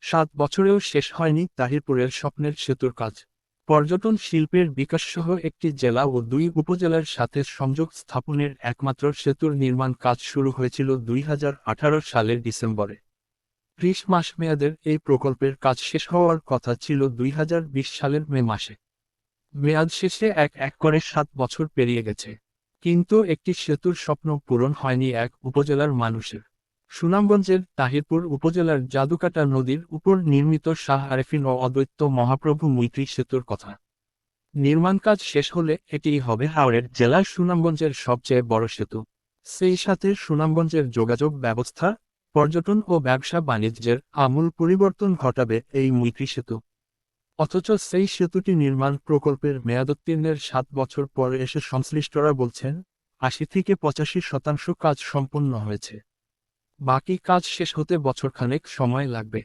7 বছরেও শেষ হয়নি তাহিরপুরের স্বপ্নের সেতুর কাজ। পর্যটন শিল্পের বিকাশসহ একটি জেলা ও 2 উপজেলার সাথে সংযোগ স্থাপনের একমাত্র সেতুর নির্মাণ কাজ শুরু হয়েছিল 2018 সালের ডিসেম্বরে। 30 মাস মেয়াদের এই প্রকল্পের কাজ শেষ হওয়ার কথা ছিল 2020 সালের মে মাসে। মেয়াদ শেষে এক এক করে 7 বছর পেরিয়ে গেছে, কিন্তু একটি সেতুর স্বপ্ন পূরণ হয়নি এক উপজেলার মানুষের। সুনামগঞ্জের তাহিরপুর উপজেলার জাদুকাটা নদীর উপর নির্মিত শাহ আরেফিন ও অদ্বৈত মহাপ্রভু মৈত্রী সেতুর কথা। নির্মাণ কাজ শেষ হলে এটিই হবে হাওড়ের জেলার সুনামগঞ্জের সবচেয়ে বড় সেতু। সেই সাথে সুনামগঞ্জের যোগাযোগ ব্যবস্থা, পর্যটন ও ব্যবসা বাণিজ্যের আমূল পরিবর্তন ঘটাবে এই মৈত্রী সেতু। অথচ সেই সেতুটি নির্মাণ প্রকল্পের মেয়াদোত্তীর্ণের 7 বছর পর এসে সংশ্লিষ্টরা বলছেন 80 থেকে 85% কাজ সম্পন্ন হয়েছে। বাকি কাজ শেষ হতে বছরখানেক সময় লাগবে।